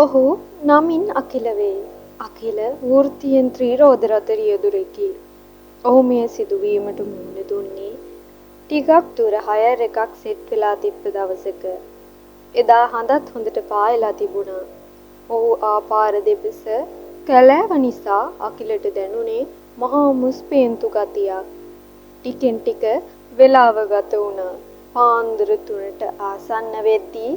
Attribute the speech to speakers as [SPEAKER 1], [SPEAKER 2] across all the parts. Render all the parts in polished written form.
[SPEAKER 1] ඔහු නමින් අකිල වේ. අකිල වෘත්තියෙන් ත්‍රිරෝද රථ රියදුරෙකි. ඔහු මේ සිදුවීමට මුහුණ දුන්නේ ටිකක් දුර හයර් එකක් සෙට් වෙලා තිබ්බ දවසක. එදා හඳත් හොඳට පායලා තිබුණා. ඔහු ආපාර දෙපස කැලෑව නිසා අකිලට දැනුනේ මහා මුස්පේන්තු ගතියක්. ටිකෙන් ටික වෙලාව ගත වුණා. පාන්දර 3ට ආසන්න වෙද්දී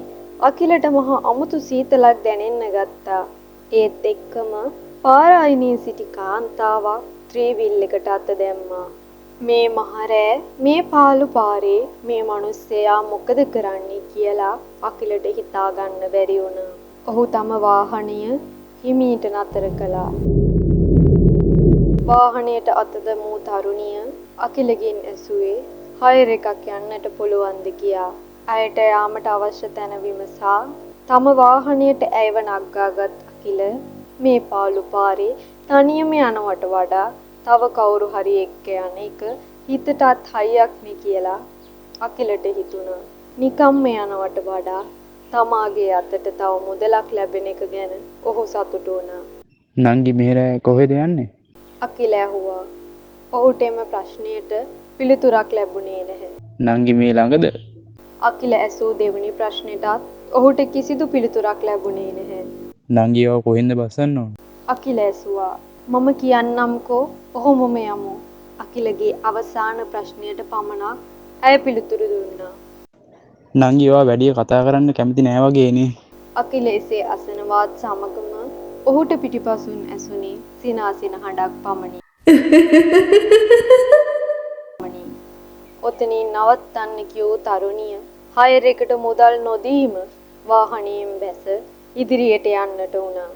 [SPEAKER 1] අකිලට මහා අමුතු සීතලක් දැනෙන්න ගත්තා. ඒත් එක්කම පාරායිනේ සිටි කාන්තාවක් ත්‍රිවිල් එකට අත දැම්මා. මේ මහරෑ මේ පාළු පාරේ මේ මිනිස්සයා මොකද කරන්නේ කියලා අකිලට හිතා ගන්න බැරි වුණා. ඔහු තම වාහනය හිමීට නතර කළා. වාහනයට අත දැමූ තරුණිය අකිලගෙන් ඇසුවේ හයර් එකක් යන්නට පුළුවන්ද කියා. ඇයට යාමට අවශ්‍ය තැන විමසා තම වාහනයට ඇයව නගාගත් අකිල මේ පාළු පාරේ තනියම යනවට වඩා තව කවුරු හරි එක්ක යන එක හිතටත් හයියක් නේ කියලා අකිලට හිතුණා. නිකම්ම යනවට වඩා තමාගේ අතට තව මුදලක් ලැබෙන එක ගැන ඔහු සතුටු වුණා.
[SPEAKER 2] නංගි මෙහෙර කොහෙද යන්නේ?
[SPEAKER 1] අකිල ඇහුවා. ඔහුට එම ප්‍රශ්නයට පිළිතුරක් ලැබුණේ නැහැ.
[SPEAKER 2] නංගි මේ ළඟද?
[SPEAKER 1] අකිල ඇසූ දෙවෙනි ප්‍රශ්නෙටත් ඔහුට කිසිදු පිළිතුරක් ලැබුණේ නැහැ.
[SPEAKER 2] නංගි ඔය කොහෙන්ද බස්සන්න ඕන?
[SPEAKER 1] අකිල ඇසුවා. මම කියන්නම්කෝ ඔහොමම යමු. අකිලගේ අවසාන ප්‍රශ්නයට පමණක් ඇය පිළිතුරු දුන්නා.
[SPEAKER 2] නංගි ඔයා වැඩි කතා කරන්න කැමති නෑ වගේනේ.
[SPEAKER 1] අකිල එසේ අසනවත් සමගම ඔහුට පිටිපසුන් ඇසුනේ සිනාසින හඬක් පමණි. ඔතනින් නවත්තන්න කියූ තරුණිය හයර් එකට මුදල් නොදීම වාහනයෙන් බැස ඉදිරියට යන්නට වුණා.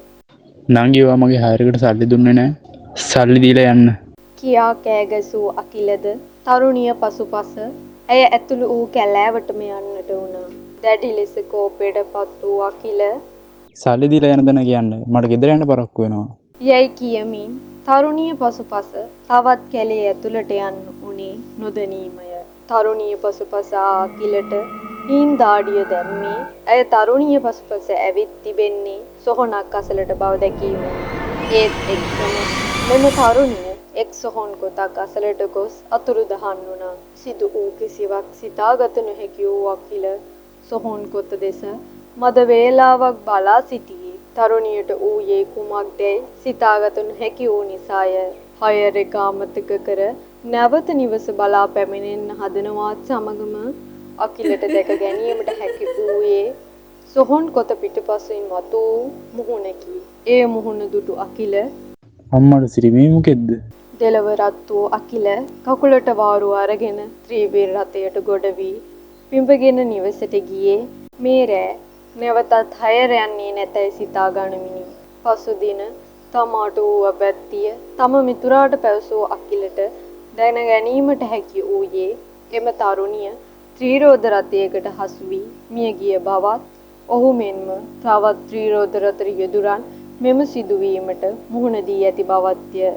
[SPEAKER 2] නංගි ඔයා මගේ හයර් එකට සල්ලි දුන්නේ නෑ. සල්ලි දීලා යන්න.
[SPEAKER 1] කියා කෑගසූ අකිලද තරුණිය පසුපස ඇය ඇතුළු වූ කැලෑවටම යන්නට වුණා. දැඩි ලෙස කෝපයටපත් වූ අකිල
[SPEAKER 2] සල්ලි දීලා යන දන කියන්න මට ගෙදර යන්න පරක්කු වෙනවා.
[SPEAKER 1] යයි කියමින් තරුණිය පසුපස තවත් කැලේ ඇතුළට යන්න උනේ නොදැනීමය. තරුණිය පසුපස අකිලට හීන් දාඩිය දැම්මේ ඇය තරුණිය පසුපස ඇවිත් තිබෙන්නේ සොහොනක් අසලට බව දැකීම. ඒත් එක්කම මෙම තරුණිය එක් සොහොන් කොටක් අසලට ගොස් අතුරුදහන් වුණා. සිදු වූ කිසිවක් සිතාගත නොහැකි වූ අකිල සොහොන් කොත දෙස මද වේලාවක් බලා සිටියේ. තරුණියට ඌයේ කුමක්දැයි සිතාගත නොහැකි වූ නිසාය. හයර් එක අමතක කර නැවත නිවස බලා පැමිණෙන්න හදනවත් සමගම අකිලට දැක ගැනීමට හැකි වූයේ සොහොන් කොත පිටුපසින් වතු මුහුණකි. ඒ මුහුණ දුටු අකිල
[SPEAKER 2] අම්මට සිරිමේ මොකෙද්ද?
[SPEAKER 1] දෙලව රත් වූ අකිල කකුලට වාරු අරගෙන ත්‍රිවිල් රථයට ගොඩ වී පිඹගෙන නිවසට ගියේ මේ රෑ නැවතත් හයර් යන්නේ නැතයි සිතා ගනිමිනි. පසුදින තමාට වූ අබැත්තිය තම මිතුරාට පැවසූ අකිලට දැන ගැනීමට හැකි වූයේ එම තරුණිය ත්‍රිරෝද රථයකට හසු වී මිය ගිය බවත් ඔහු මෙන්ම තවත් ත්‍රිරෝද රථ රියදුරන් මෙම සිදුවීමට මුහුණ දී ඇති බවත්ය.